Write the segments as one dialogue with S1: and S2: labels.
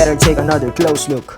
S1: better take another close look.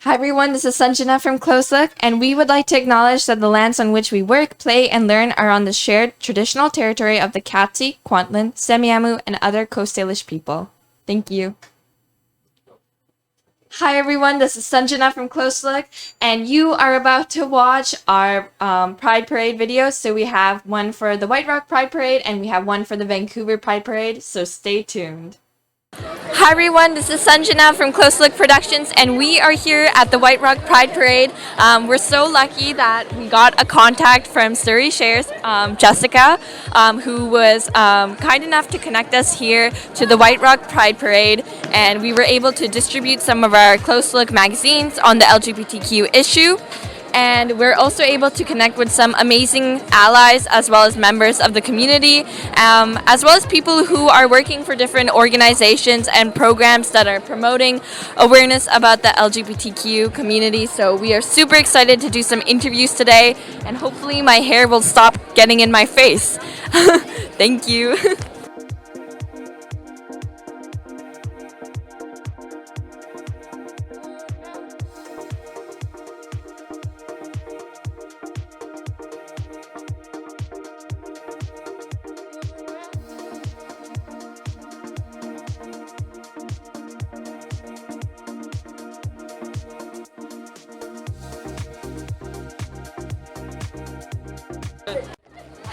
S2: Hi everyone, this is Sanjana from Close Look, and we would like to acknowledge that the lands on which we work, play, and learn are on the shared traditional territory of the Katsi, Kwantlen, Semiahmoo, and other Coast Salish people. Thank you. Hi everyone, this is Sanjana from Close Look, and you are about to watch our Pride Parade videos. So we have one for the White Rock Pride Parade, and we have one for the Vancouver Pride Parade, so stay tuned. Hi everyone, this is Sanjana from Close Look Productions, and we are here at the White Rock Pride Parade. We're so lucky that we got a contact from Surrey Shares, Jessica, who was kind enough to connect us here to the White Rock Pride Parade, and we were able to distribute some of our Close Look magazines on the LGBTQ issue. And we're also able to connect with some amazing allies as well as members of the community, as well as people who are working for different organizations and programs that are promoting awareness about the LGBTQ community. So we are super excited to do some interviews today, and hopefully my hair will stop getting in my face. Thank you.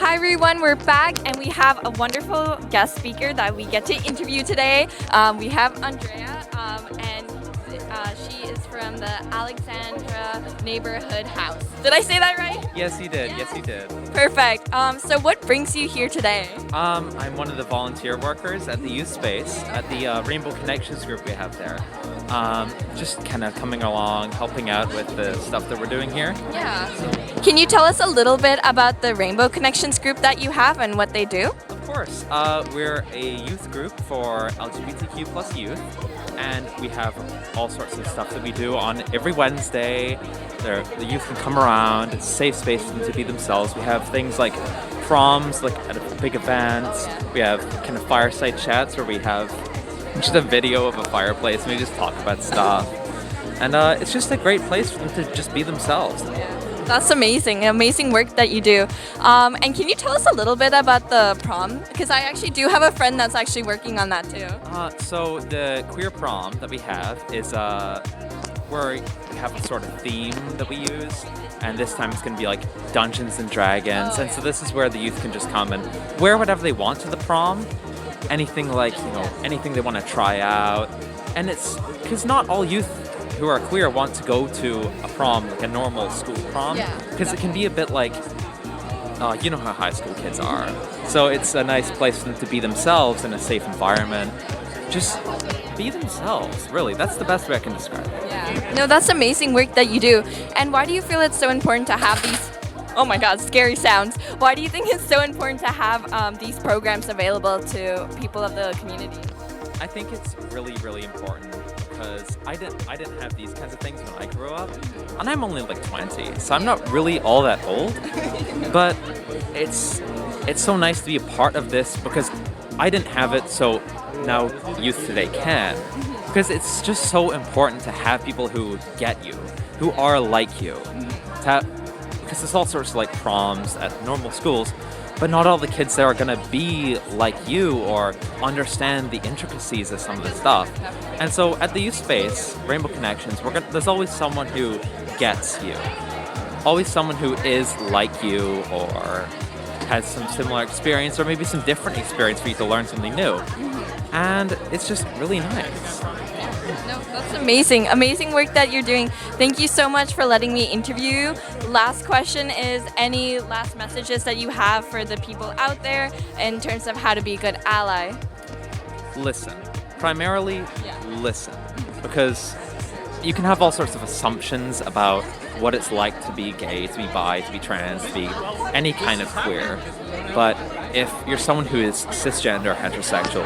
S2: Hi everyone, we're back and we have a wonderful guest speaker that we get to interview today. We have Andrea, and she is from the Alexandra Neighborhood House. Did I say that right?
S3: Yes, you did. Yes, you did.
S2: Perfect. So what brings you here today?
S3: I'm one of the volunteer workers at the youth space at the Rainbow Connections group we have there. Just kind of coming along, helping out with the stuff that we're doing here.
S2: Yeah. Can you tell us a little bit about the Rainbow Connections group that you have and what they do?
S3: Of course. We're a youth group for LGBTQ plus youth, and we have all sorts of stuff that we do on every Wednesday. The youth can come around. It's a safe space for them to be themselves. We have things like proms, like at big events. We have kind of fireside chats where we have just a video of a fireplace and we just talk about stuff. And it's just a great place for them to just be themselves.
S2: That's amazing. Amazing work that you do. And can you tell us a little bit about the prom? Because I actually do have a friend that's actually working on that too.
S3: So the queer prom that we have is where we have a sort of theme that we use. And this time it's going to be like Dungeons and Dragons. And so this is where the youth can just come and wear whatever they want to the prom. Anything like, anything they want to try out. And it's because not all youth who are queer want to go to a prom, like a normal school prom. Because it can be a bit like, you know how high school kids are. So it's a nice place for them to be themselves in a safe environment. Just be themselves, really. That's the best way I can describe it.
S2: Yeah. No, that's amazing work that you do. And why do you feel it's so important to have these, oh my god, scary sounds. Why do you think it's so important to have these programs available to people of the community?
S3: I think it's really, really important because I didn't have these kinds of things when I grew up. And I'm only like 20, so I'm not really all that old. But it's so nice to be a part of this because I didn't have it, so now youth today can. Because it's just so important to have people who get you, who are like you. Because there's all sorts of like proms at normal schools, but not all the kids there are going to be like you or understand the intricacies of some of the stuff. And so at the youth space, Rainbow Connections, there's always someone who gets you. Always someone who is like you or has some similar experience or maybe some different experience for you to learn something new. And it's just really nice.
S2: No, that's amazing. Amazing work that you're doing. Thank you so much for letting me interview you. Last question is any last messages that you have for the people out there in terms of how to be a good ally?
S3: Listen. Primarily, listen. Because you can have all sorts of assumptions about what it's like to be gay, to be bi, to be trans, to be any kind of queer. But if you're someone who is cisgender, heterosexual,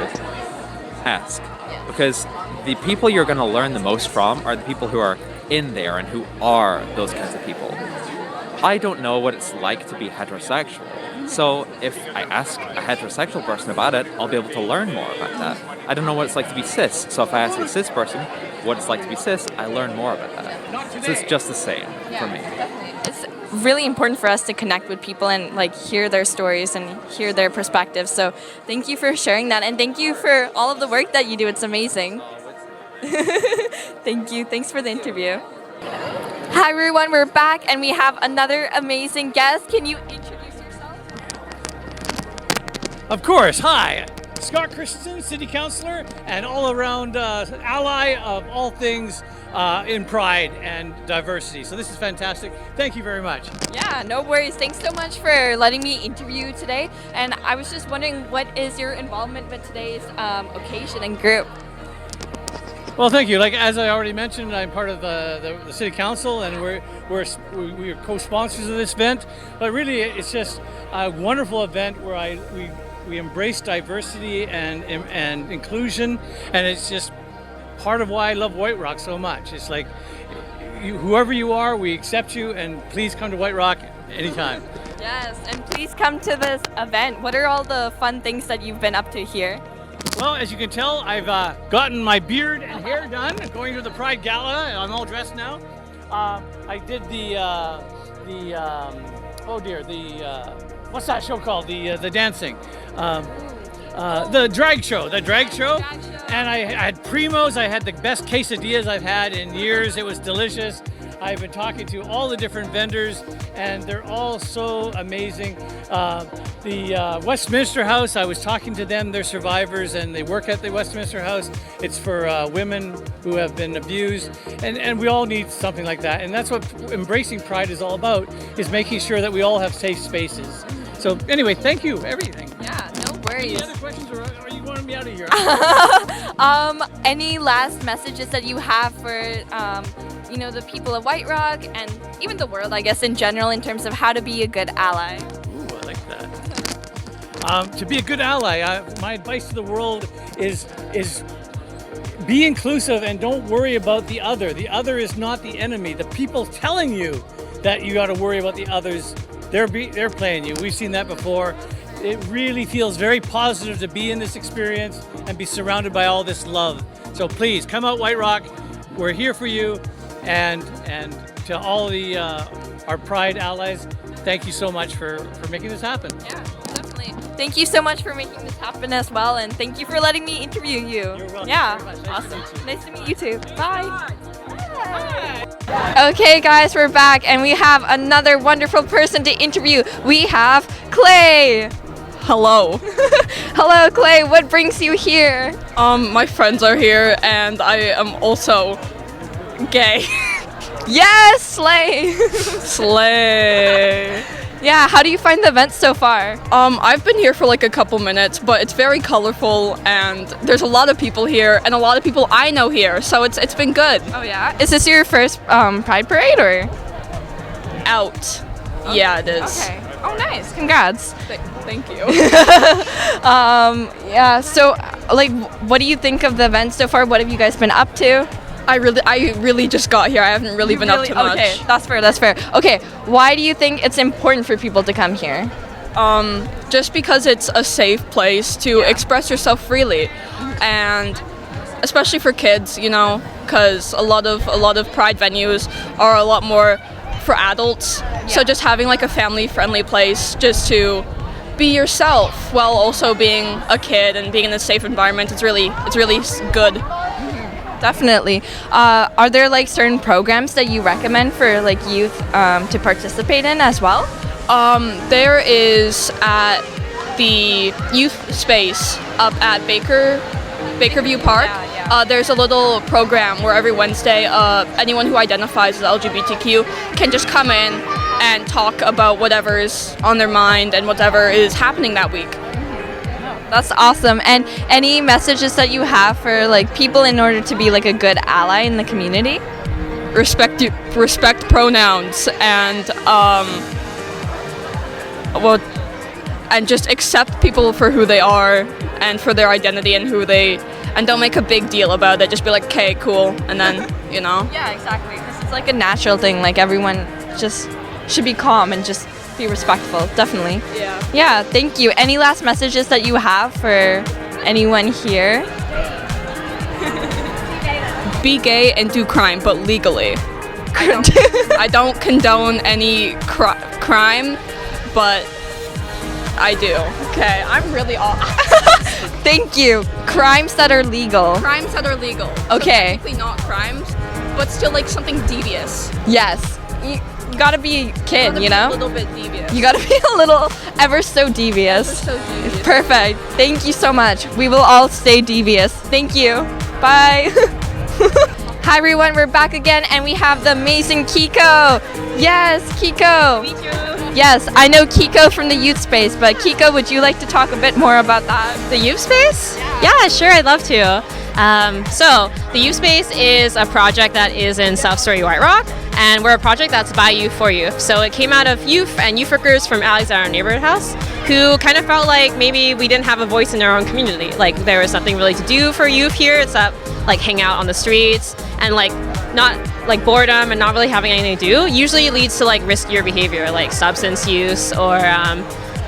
S3: ask. Because the people you're going to learn the most from are the people who are in there and who are those kinds of people. I don't know what it's like to be heterosexual. So if I ask a heterosexual person about it, I'll be able to learn more about that. I don't know what it's like to be cis. So if I ask a cis person what it's like to be cis, I learn more about that. So it's just the same for me.
S2: It's really important for us to connect with people and like hear their stories and hear their perspectives. So thank you for sharing that, and thank you for all of the work that you do. It's amazing. Thank you. Thanks for the interview. Hi everyone, we're back and we have another amazing guest. Can you introduce yourself?
S1: Of course. Hi, Scott Christensen, City Councillor and all-around ally of all things in pride and diversity. So this is fantastic. Thank you very much.
S2: Yeah, no worries. Thanks so much for letting me interview you today. And I was just wondering, what is your involvement with today's occasion and group?
S1: Well, thank you. Like as I already mentioned, I'm part of the City Council, and we are co-sponsors of this event. But really, it's just a wonderful event where we embrace diversity and inclusion, and it's just part of why I love White Rock so much. It's like whoever you are, we accept you, and please come to White Rock anytime.
S2: Yes, and please come to this event. What are all the fun things that you've been up to here?
S1: Well, as you can tell, I've gotten my beard and hair done, going to the Pride Gala, and I'm all dressed now. I did what's that show called? The dancing. The drag show. And I had primos. I had the best quesadillas I've had in years. It was delicious. I've been talking to all the different vendors, and they're all so amazing. The Westminster House, I was talking to them. They're survivors, and they work at the Westminster House. It's for women who have been abused, and we all need something like that. And that's what embracing Pride is all about, is making sure that we all have safe spaces. So anyway, thank you, everything.
S2: Yeah, no worries.
S1: Any other questions, or are you wanting me out of here?
S2: Any last messages that you have for the people of White Rock and even the world, I guess, in general, in terms of how to be a good ally?
S1: Ooh, I like that. To be a good ally, my advice to the world is be inclusive and don't worry about the other. The other is not the enemy. The people telling you that you got to worry about the others, they're playing you. We've seen that before. It really feels very positive to be in this experience and be surrounded by all this love. So please come out White Rock. We're here for you. And to all the our Pride allies, thank you so much for making this happen.
S2: Yeah, definitely. Thank you so much for making this happen as well, and thank you for letting me interview you.
S1: You're welcome.
S2: Yeah,
S1: very much.
S2: awesome.
S1: Nice
S2: Nice to meet you too. Bye. Bye. Okay, guys, we're back, and we have another wonderful person to interview. We have Clay.
S4: Hello.
S2: Hello, Clay. What brings you here?
S4: My friends are here, and I am also gay.
S2: Yes, slay.
S4: Slay.
S2: Yeah, how do you find the event so far?
S4: I've been here for like a couple minutes, but it's very colorful, and there's a lot of people here, and a lot of people I know here, so it's been good.
S2: Oh yeah? Is this your first Pride Parade or?
S4: Out. Okay. Yeah, it is.
S2: Okay. Oh, nice. Congrats.
S4: Thank you.
S2: Yeah, so like what do you think of the event so far? What have you guys been up to?
S4: I really just got here. I haven't really been up to much.
S2: Okay, that's fair. Okay, why do you think it's important for people to come here?
S4: Just because it's a safe place to express yourself freely, and especially for kids, because a lot of Pride venues are a lot more for adults. Yeah. So just having like a family-friendly place just to be yourself while also being a kid and being in a safe environment, it's really good.
S2: Definitely. Are there like certain programs that you recommend for like youth to participate in as well?
S4: There is at the youth space up at Bakerview Park. There's a little program where every Wednesday, anyone who identifies as LGBTQ can just come in and talk about whatever is on their mind and whatever is happening that week.
S2: That's awesome. And any messages that you have for like people in order to be like a good ally in the community?
S4: Respect pronouns and and just accept people for who they are and for their identity and don't make a big deal about it. Just be like, okay, cool, and then
S2: Yeah, exactly. This is like a natural thing. Like everyone just should be calm and just be respectful. Definitely.
S4: Yeah.
S2: Yeah. Thank you. Any last messages that you have for anyone here?
S4: Be gay and do crime, but legally. I don't condone any crime, but I do. Okay, I'm really off.
S2: Thank you. Crimes that are legal.
S4: Crimes that are legal.
S2: Okay.
S4: So technically not crimes, but still like something devious.
S2: Yes. You gotta be a kid, you know?
S4: A little bit devious.
S2: You gotta be a little ever so devious.
S4: So devious.
S2: Perfect. Thank you so much. We will all stay devious. Thank you. Bye. Hi everyone, we're back again and we have the amazing Kiko. Yes, Kiko.
S5: Meet you.
S2: Yes, I know Kiko from the youth space, but Kiko, would you like to talk a bit more about that?
S5: The youth space? Yeah, sure, I'd love to. So the youth space is a project that is in South Surrey White Rock, and we're a project that's by youth for youth. So it came out of youth and youth workers from Alexander Neighborhood House who kind of felt like maybe we didn't have a voice in our own community. Like there was nothing really to do for youth here except like hang out on the streets and like not like boredom and not really having anything to do usually leads to like riskier behavior like substance use or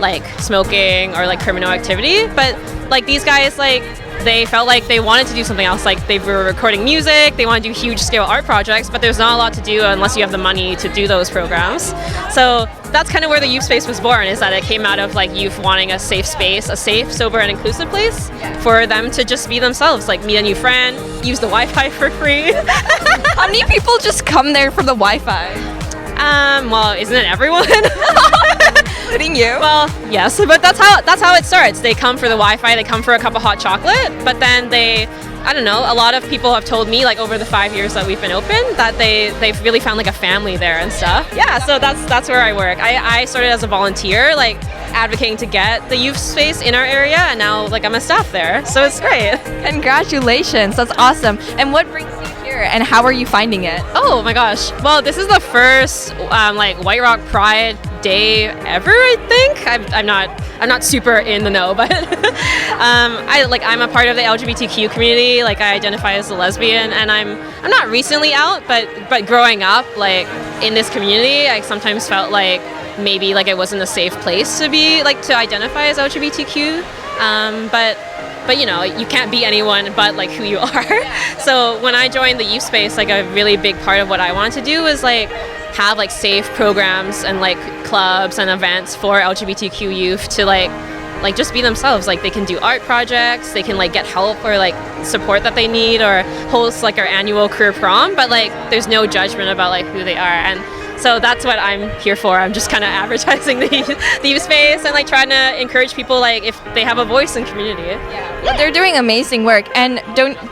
S5: like smoking or like criminal activity. But like these guys, like they felt like they wanted to do something else. Like they were recording music, they want to do huge scale art projects, but there's not a lot to do unless you have the money to do those programs. So that's kind of where the youth space was born, is that it came out of like youth wanting a safe space, a safe, sober, and inclusive place for them to just be themselves, like meet a new friend, use the Wi-Fi for free.
S2: How many people just come there for the Wi-Fi?
S5: Well, isn't it everyone?
S2: Including you?
S5: Well, yes, but that's how it starts. They come for the Wi-Fi, they come for a cup of hot chocolate, but then I don't know, a lot of people have told me like over the 5 years that we've been open that they've really found like a family there and stuff. Yeah, so that's where I work. I started as a volunteer, like advocating to get the youth space in our area, and now like I'm a staff there, so it's great.
S2: Congratulations, that's awesome. And what brings you here and how are you finding it?
S5: Oh my gosh, well this is the first like White Rock Pride Day ever, I think. I'm not super in the know, but I'm a part of the LGBTQ community. Like I identify as a lesbian, and I'm not recently out, but growing up like in this community, I sometimes felt like maybe like it wasn't a safe place to be, like to identify as LGBTQ. But you know, you can't be anyone but like who you are. So when I joined the youth space, like a really big part of what I wanted to do was like have like safe programs and like clubs and events for LGBTQ youth to like just be themselves. Like they can do art projects, they can like get help or like support that they need, or host like our annual career prom, but like there's no judgment about like who they are. And so that's what I'm here for. I'm just kind of advertising the youth space and like trying to encourage people like if they have a voice in community.
S2: Yeah. They're doing amazing work. And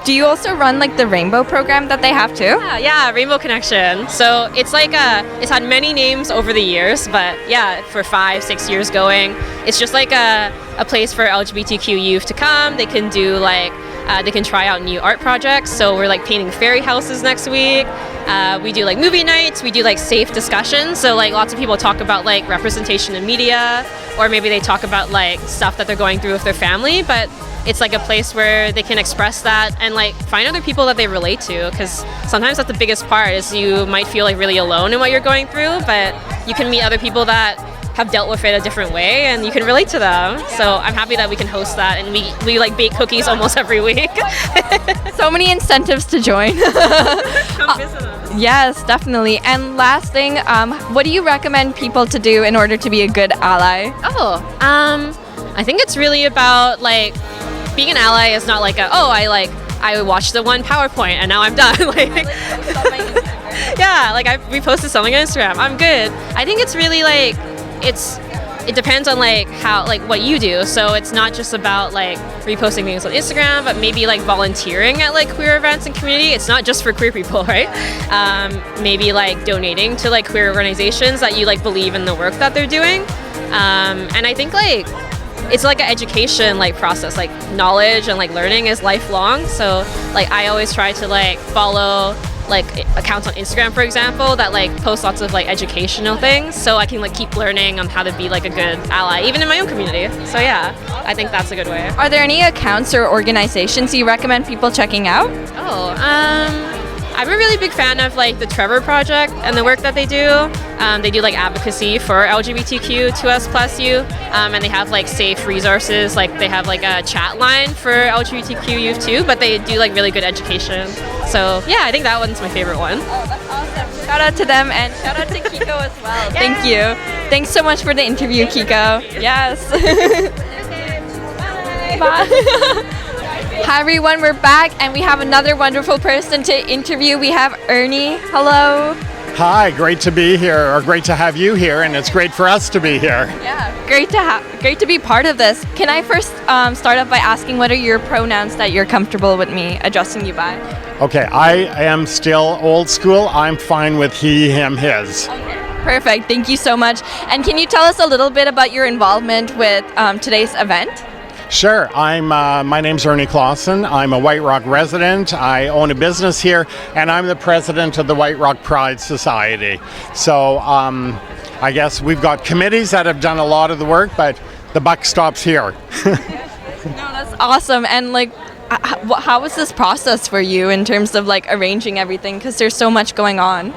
S2: do you also run like the Rainbow program that they have too?
S5: Yeah, Rainbow Connection. So it's like it's had many names over the years, but yeah, for 5-6 years going, it's just like a place for LGBTQ youth to come. They can do like they can try out new art projects. So we're like painting fairy houses next week. We do like movie nights. We do like safe discussions. So like lots of people talk about like representation in media, or maybe they talk about like stuff that they're going through with their family. But it's like a place where they can express that and like find other people that they relate to. Because sometimes that's the biggest part, is you might feel like really alone in what you're going through, but you can meet other people that have dealt with it a different way and you can relate to them. So I'm happy that we can host that, and we like bake cookies almost every week.
S2: So many incentives to join.
S5: Come visit us.
S2: Yes, definitely. And last thing, what do you recommend people to do in order to be a good ally?
S5: I think it's really about like being an ally is not like I watched the one PowerPoint and now I'm done. Like yeah, like I reposted something on Instagram, I'm good. I think it's really like it depends on like how like what you do. So it's not just about like reposting things on Instagram, but maybe like volunteering at like queer events and community. It's not just for queer people, right? Maybe like donating to like queer organizations that you like believe in the work that they're doing. And I think like it's like an education like process, like knowledge and like learning is lifelong. So like I always try to like follow like accounts on Instagram, for example, that like post lots of like educational things, so I can like keep learning on how to be like a good ally, even in my own community. So yeah, I think that's a good way.
S2: Are there any accounts or organizations you recommend people checking out?
S5: I'm a really big fan of like the Trevor Project and the work that they do. They do like advocacy for LGBTQ2S+ youth, and they have like safe resources. Like they have like a chat line for LGBTQ youth too, but they do like really good education. So yeah, I think that one's my favorite one.
S2: Oh, that's awesome. Shout out to them and shout out to Kiko as well. Thank you. Thanks so much for the interview, Kiko. Yes. Bye. Hi everyone, we're back and we have another wonderful person to interview. We have Ernie. Hello.
S6: Hi, great to be here, or great to have you here, and it's great for us to be here.
S2: Yeah, great to be part of this. Can I first start off by asking what are your pronouns that you're comfortable with me addressing you by?
S6: Okay, I am still old school. I'm fine with he, him, his.
S2: Perfect, thank you so much. And can you tell us a little bit about your involvement with today's event?
S6: Sure. My name's Ernie Clausen. I'm a White Rock resident. I own a business here, and I'm the president of the White Rock Pride Society. So I guess we've got committees that have done a lot of the work, but the buck stops here.
S2: No, that's awesome. And like, how was this process for you in terms of like arranging everything? Because there's so much going on.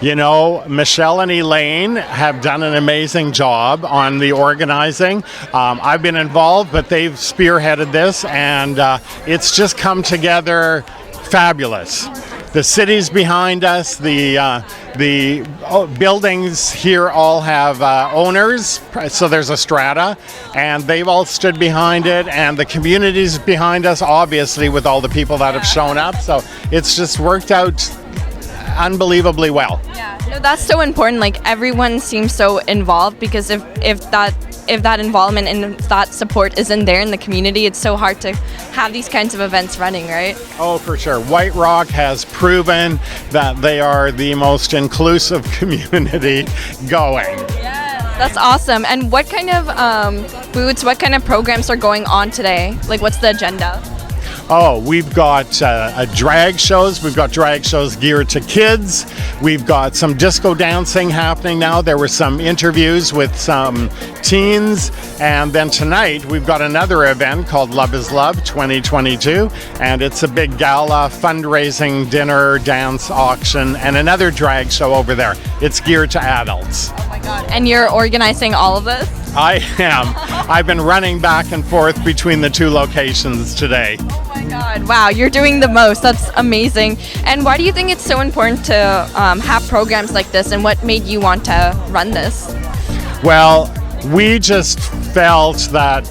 S6: You know, Michelle and Elaine have done an amazing job on the organizing. I've been involved, but they've spearheaded this, and it's just come together fabulous. The city's behind us. The buildings here all have owners, so there's a strata, and they've all stood behind it, and the community's behind us, obviously, with all the people that have shown up. So it's just worked out unbelievably well.
S2: Yeah, no, that's so important. Like everyone seems so involved, because if that involvement and that support isn't there in the community, it's so hard to have these kinds of events running, right?
S6: Oh, for sure. White Rock has proven that they are the most inclusive community going.
S2: Yeah, that's awesome. And what kind of foods, what kind of programs are going on today? Like, what's the agenda?
S6: Oh, we've got drag shows. We've got drag shows geared to kids. We've got some disco dancing happening now. There were some interviews with some teens. And then tonight, we've got another event called Love is Love 2022. And it's a big gala, fundraising, dinner, dance, auction, and another drag show over there. It's geared to adults.
S2: Oh my God. And you're organizing all of this?
S6: I am. I've been running back and forth between the two locations today.
S2: Oh my God, wow, you're doing the most. That's amazing. And why do you think it's so important to have programs like this, and what made you want to run this?
S6: Well, we just felt that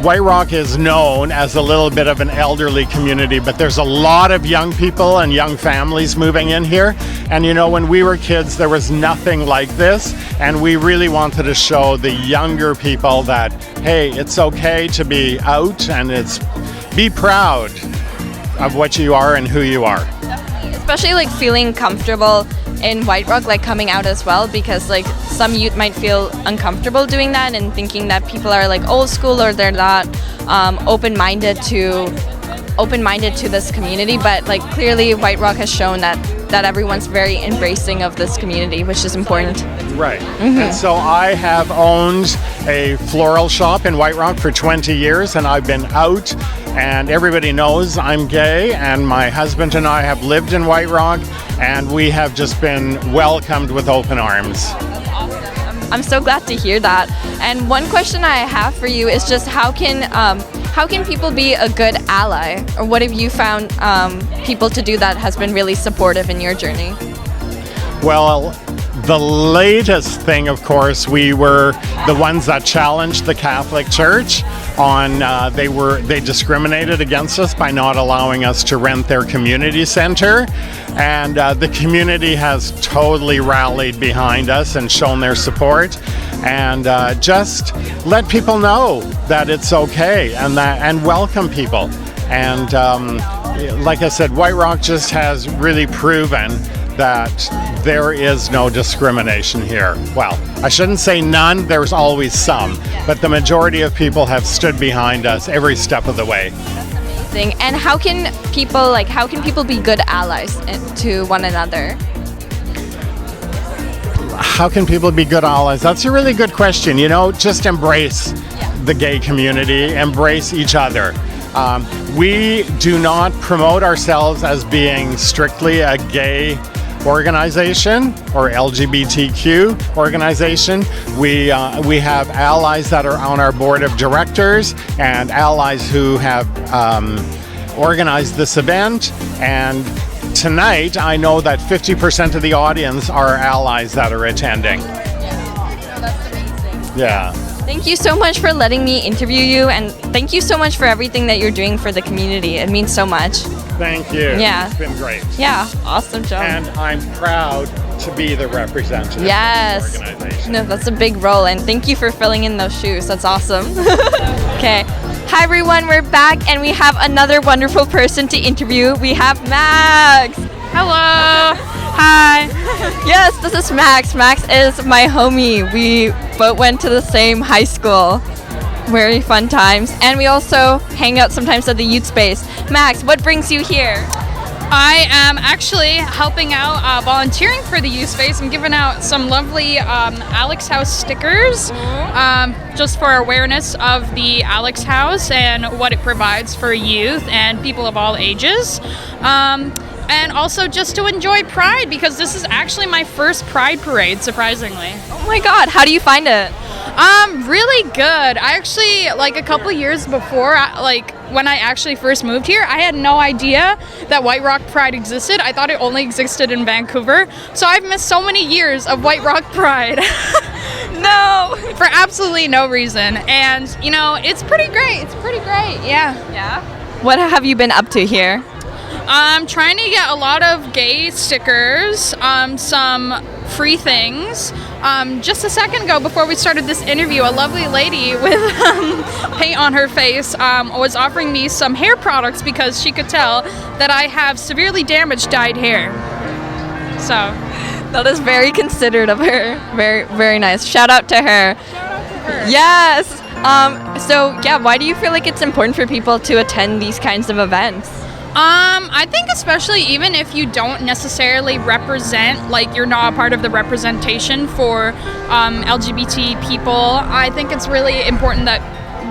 S6: White Rock is known as a little bit of an elderly community, but there's a lot of young people and young families moving in here. And you know, when we were kids, there was nothing like this. And we really wanted to show the younger people that, hey, it's okay to be out, and be proud of what you are and who you are.
S2: Definitely. Especially like feeling comfortable in White Rock, like coming out as well, because like some youth might feel uncomfortable doing that and thinking that people are like old school, or they're not open-minded to this community. But like clearly White Rock has shown that everyone's very embracing of this community, which is important.
S6: Right. Mm-hmm. And so I have owned a floral shop in White Rock for 20 years, and I've been out, and everybody knows I'm gay, and my husband and I have lived in White Rock, and we have just been welcomed with open arms.
S2: That's awesome. I'm so glad to hear that. And one question I have for you is just how can people be a good ally, or what have you found people to do that has been really supportive in your journey?
S6: Well, the latest thing, of course, we were the ones that challenged the Catholic Church. they discriminated against us by not allowing us to rent their community center, and the community has totally rallied behind us and shown their support, and just let people know that it's okay and welcome people. And like I said, White Rock just has really proven that there is no discrimination here. Well, I shouldn't say none, there's always some, but the majority of people have stood behind us every step of the way.
S2: Amazing. And how can people be good allies to one another?
S6: How can people be good allies? That's a really good question. Just embrace the gay community, embrace each other. We do not promote ourselves as being strictly a gay organization or LGBTQ organization. We have allies that are on our board of directors and allies who have organized this event. And tonight, I know that 50% of the audience are allies that are attending.
S2: That's amazing.
S6: Yeah.
S2: Thank you so much for letting me interview you, and thank you so much for everything that you're doing for the community. It means so much.
S6: Thank you.
S2: Yeah.
S6: It's been great.
S2: Yeah, awesome job.
S6: And I'm proud to be the representative
S2: Yes.
S6: of the organization.
S2: No, that's a big role, and thank you for filling in those shoes. That's awesome. Okay. Hi everyone, we're back, and we have another wonderful person to interview. We have Max.
S7: Hello. Hi.
S2: Yes, this is Max. Max is my homie. We both went to the same high school. Very fun times. And we also hang out sometimes at the youth space. Max, what brings you here?
S7: I am actually helping out volunteering for the youth space. I'm giving out some lovely Alex House stickers just for awareness of the Alex House and what it provides for youth and people of all ages. And also just to enjoy Pride, because this is actually my first Pride parade, surprisingly.
S2: Oh my god, how do you find it?
S7: Really good. I actually, a couple years before, when I actually first moved here, I had no idea that White Rock Pride existed. I thought it only existed in Vancouver. So I've missed so many years of White Rock Pride.
S2: No!
S7: For absolutely no reason. And, it's pretty great. It's pretty great, yeah.
S2: Yeah? What have you been up to here?
S7: I'm trying to get a lot of gay stickers, some free things. Just a second ago, before we started this interview, a lovely lady with paint on her face was offering me some hair products because she could tell that I have severely damaged dyed hair. So
S2: That is very considerate of her. Very, very nice. Shout out to her.
S7: shout out to her.
S2: Yes! Why do you feel like it's important for people to attend these kinds of events?
S7: I think especially even if you don't necessarily represent, you're not a part of the representation for LGBT people, I think it's really important that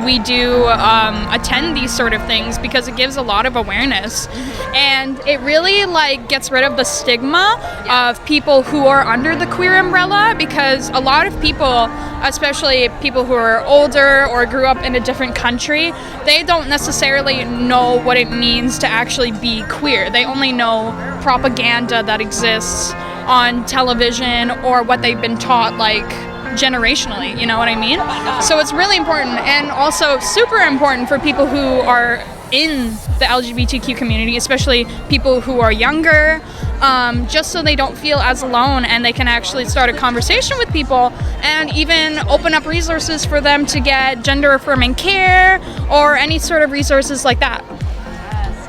S7: we do attend these sort of things because it gives a lot of awareness. And it really gets rid of the stigma of people who are under the queer umbrella, because a lot of people, especially people who are older or grew up in a different country, they don't necessarily know what it means to actually be queer. They only know propaganda that exists on television or what they've been taught generationally, you know what I mean? So it's really important, and also super important for people who are in the LGBTQ community, especially people who are younger, just so they don't feel as alone and they can actually start a conversation with people and even open up resources for them to get gender affirming care or any sort of resources like that.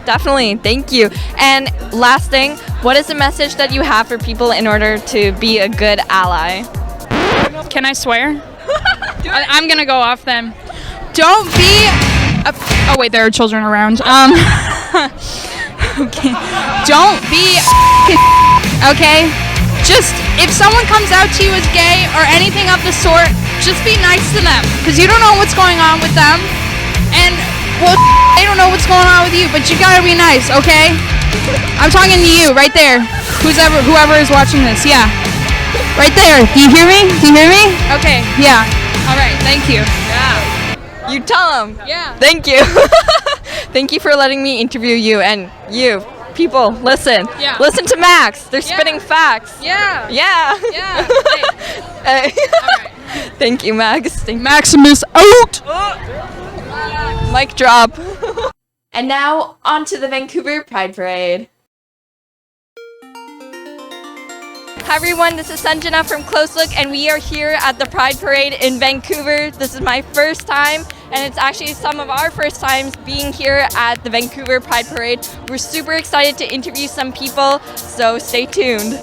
S2: Definitely, thank you. And last thing, what is the message that you have for people in order to be a good ally?
S7: Can I swear? I'm gonna go off then. Don't be. Oh wait, there are children around. Okay. Don't be. Okay. Just if someone comes out to you as gay or anything of the sort, just be nice to them, because you don't know what's going on with them, and they don't know what's going on with you. But you gotta be nice, okay? I'm talking to you right there. Whoever is watching this, yeah. Right there. Do you hear me? Do you hear me? Okay. Yeah. All right. Thank you.
S2: Yeah. You tell them.
S7: Yeah.
S2: Thank you. Thank you for letting me interview you, and you people listen.
S7: Yeah.
S2: Listen to Max. They're spitting facts.
S7: Yeah.
S2: Yeah.
S7: Yeah.
S2: Hey.
S7: All right.
S2: Thank you, Max. Thank
S7: Maximus out.
S4: Mic drop.
S2: And now, on to the Vancouver Pride Parade. Hi everyone, this is Sanjana from Close Look, and we are here at the Pride Parade in Vancouver. This is my first time, and it's actually some of our first times being here at the Vancouver Pride Parade. We're super excited to interview some people, so stay tuned.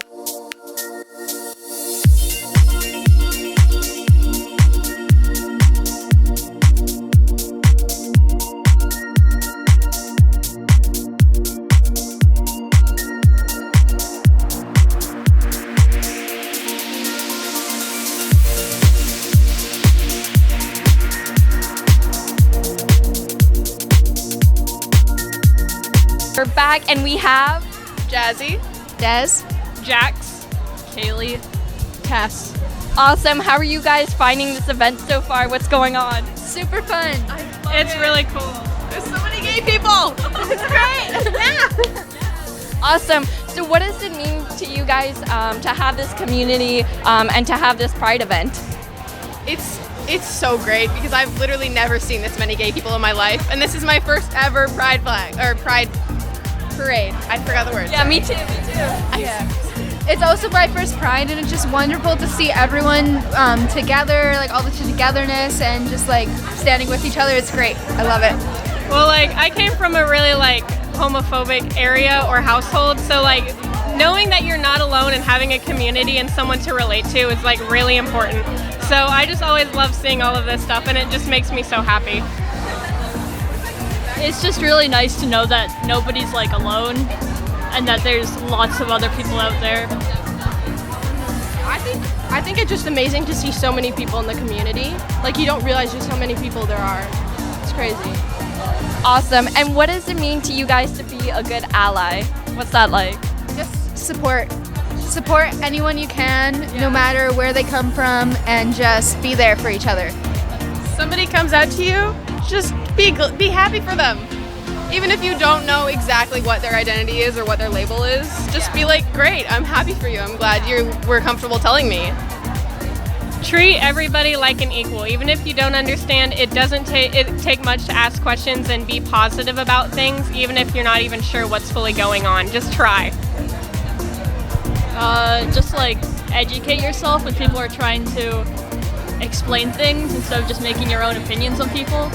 S2: We're back and we have
S4: Jazzy,
S2: Des.
S4: Jax, Kaylee, Tess.
S2: Awesome. How are you guys finding this event so far? What's going on?
S4: Super fun. It's really cool. There's so many gay people. It's great. Yeah.
S2: Awesome. So what does it mean to you guys to have this community and to have this Pride event?
S8: It's so great because I've literally never seen this many gay people in my life, and this is my first ever Pride parade. I forgot the word.
S2: Yeah, me too.
S9: It's also my first Pride, and it's just wonderful to see everyone together, like all the togetherness and just like standing with each other. It's great. I love it.
S4: Well, like I came from a really like homophobic area or household, so like knowing that you're not alone and having a community and someone to relate to is like really important. So I just always love seeing all of this stuff, and it just makes me so happy.
S5: It's just really nice to know that nobody's like alone and that there's lots of other people out there.
S8: I think it's just amazing to see so many people in the community. Like you don't realize just how many people there are. It's crazy.
S2: Awesome. And what does it mean to you guys to be a good ally? What's that like?
S9: Just support anyone you can, no matter where they come from, and just be there for each other.
S8: Somebody comes out to you, just be happy for them. Even if you don't know exactly what their identity is or what their label is, just be like, great, I'm happy for you. I'm glad you were comfortable telling me.
S4: Treat everybody like an equal. Even if you don't understand, it doesn't take much to ask questions and be positive about things, even if you're not even sure what's fully going on. Just try.
S5: Just like educate yourself when people are trying to explain things instead of just making your own opinions on people.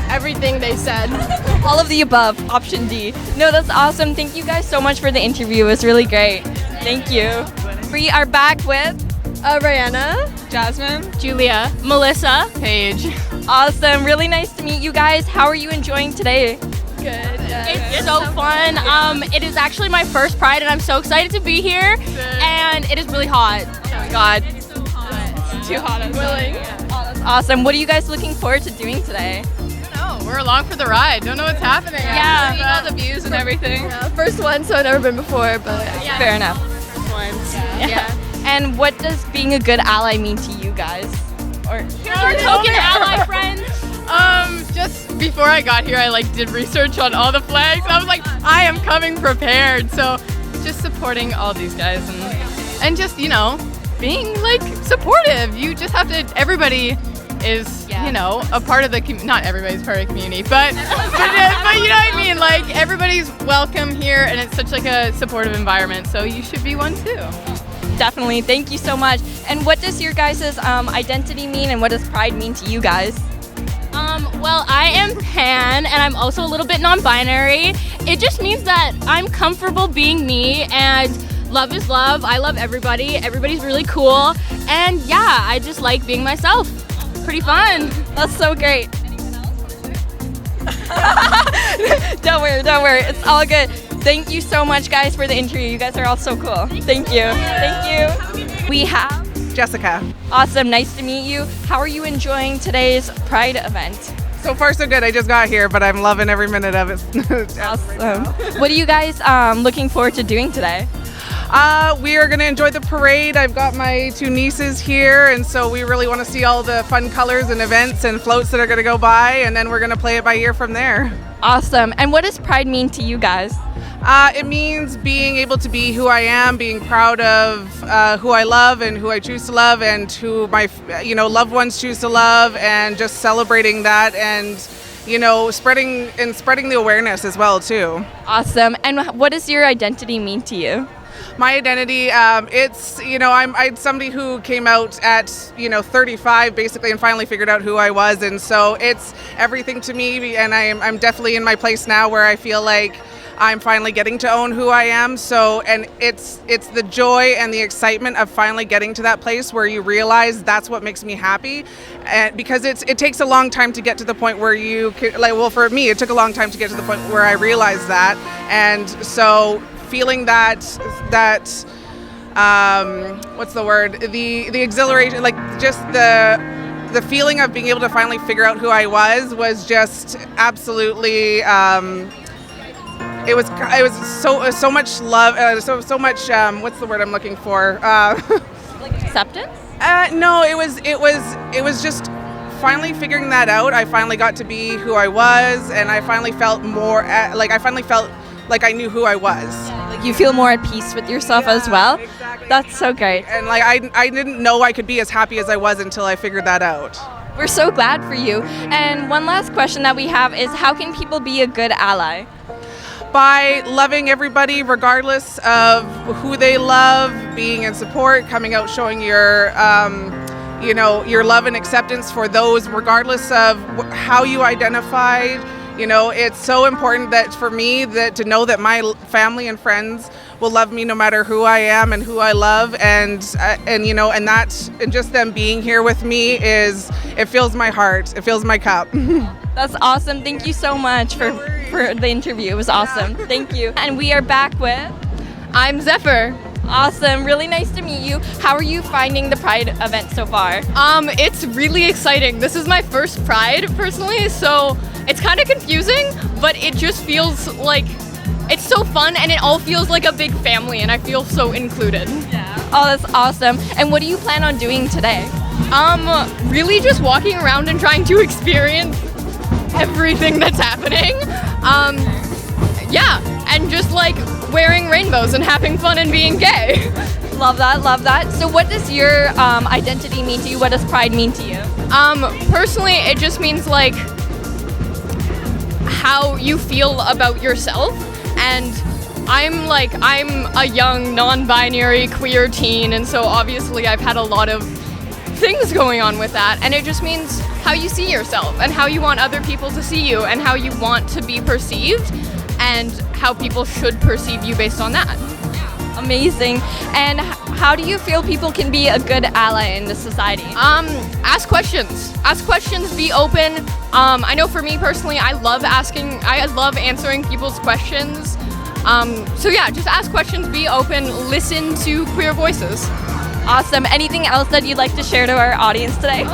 S8: Everything they said.
S2: All of the above, option D. No, that's awesome. Thank you guys so much for the interview. It was really great. Thank you. We are back with
S4: Brianna, Jasmine, Julia, Melissa, Paige.
S2: Awesome. Really nice to meet you guys. How are you enjoying today?
S4: Good.
S5: It's so fun. It is actually my first Pride, and I'm so excited to be here. And it is really hot.
S4: Oh my God. It's so hot. It's too hot. I'm willing.
S2: Oh, that's awesome. What are you guys looking forward to doing today?
S8: No, we're along for the ride. Don't know what's happening.
S4: Yeah. Seeing all the views and everything.
S8: Yeah, first one, so I've never been before, but
S2: Yeah. Fair enough.
S4: Yeah.
S2: And what does being a good ally mean to you guys? Or
S5: Here's our token ally friends.
S8: Just before I got here, I did research on all the flags. I was like, I am coming prepared. So just supporting all these guys and just, being supportive. You just have to, everybody is, a part of the community. Not everybody's part of the community, but you know what I mean? Everybody's welcome here, and it's such a supportive environment. So you should be one too.
S2: Definitely. Thank you so much. And what does your guys' identity mean, and what does Pride mean to you guys?
S5: Well, I am pan, and I'm also a little bit non-binary. It just means that I'm comfortable being me, and love is love. I love everybody. Everybody's really cool. And yeah, I just like being myself. Pretty fun.
S2: That's so great. Don't worry. It's all good. Thank you so much, guys, for the interview. You guys are all so cool. Thank you. We have
S10: Jessica.
S2: Awesome. Nice to meet you. How are you enjoying today's Pride event?
S10: So far so good. I just got here, but I'm loving every minute of it.
S2: Awesome. What are you guys looking forward to doing today?
S10: We are going to enjoy the parade. I've got my 2 nieces here, and so we really want to see all the fun colors and events and floats that are going to go by, and then we're going to play it by ear from there.
S2: Awesome. And what does Pride mean to you guys?
S10: It means being able to be who I am, being proud of who I love and who I choose to love, and who my loved ones choose to love, and just celebrating that, and spreading the awareness as well too.
S2: Awesome. And what does your identity mean to you?
S10: My identity, it's I'm somebody who came out at 35 basically, and finally figured out who I was, and so it's everything to me. And I'm definitely in my place now where I feel like I'm finally getting to own who I am. So, and it's the joy and the excitement of finally getting to that place where you realize that's what makes me happy. And because it takes a long time to get to the point where you can, for me, it took a long time to get to the point where I realized that. And so feeling that what's the word? The exhilaration, just the feeling of being able to finally figure out who I was just absolutely it was so much love, so much what's the word I'm looking for?
S2: Acceptance?
S10: No, it was just finally figuring that out. I finally got to be who I was, and I finally felt like I knew who I was.
S2: Like you feel more at peace with yourself as well?
S10: Exactly.
S2: That's so great.
S10: And I didn't know I could be as happy as I was until I figured that out.
S2: We're so glad for you. And one last question that we have is, how can people be a good ally?
S10: By loving everybody regardless of who they love, being in support, coming out showing your your love and acceptance for those regardless of how you identified. It's so important that for me to know that my family and friends will love me no matter who I am and who I love, and just them being here with me it fills my heart, it fills my cup.
S2: That's awesome. Thank you so much for the interview. It was awesome. Thank you. And we are back with...
S7: I'm Zephyr.
S2: Awesome. Really nice to meet you. How are you finding the Pride event so far?
S7: It's really exciting. This is my first Pride personally, so it's kind of confusing, but it just feels like it's so fun, and it all feels like a big family, and I feel so included.
S2: Yeah. Oh, that's awesome. And what do you plan on doing today?
S7: Really just walking around and trying to experience everything that's happening. Yeah, and just wearing rainbows and having fun and being gay.
S2: Love that, love that. So what does your identity mean to you? What does Pride mean to you?
S7: Personally, it just means how you feel about yourself, and I'm a young non-binary queer teen, and so obviously I've had a lot of things going on with that, and it just means how you see yourself and how you want other people to see you and how you want to be perceived and how people should perceive you based on that.
S2: Amazing. And how do you feel people can be a good ally in this society?
S7: Ask questions. Ask questions, be open. I know for me personally, I love answering people's questions. So yeah, just ask questions, be open, listen to queer voices.
S2: Awesome. Anything else that you'd like to share to our audience today?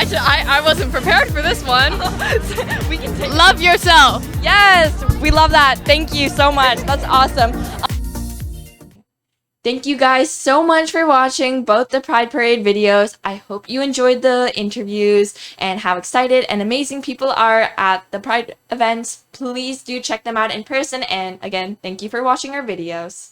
S7: I wasn't prepared for this one.
S2: We can take
S7: Love yourself.
S2: Yes, we love that. Thank you so much. That's awesome. Thank you guys so much for watching both the Pride Parade videos. I hope you enjoyed the interviews and how excited and amazing people are at the Pride events. Please do check them out in person. And again, thank you for watching our videos.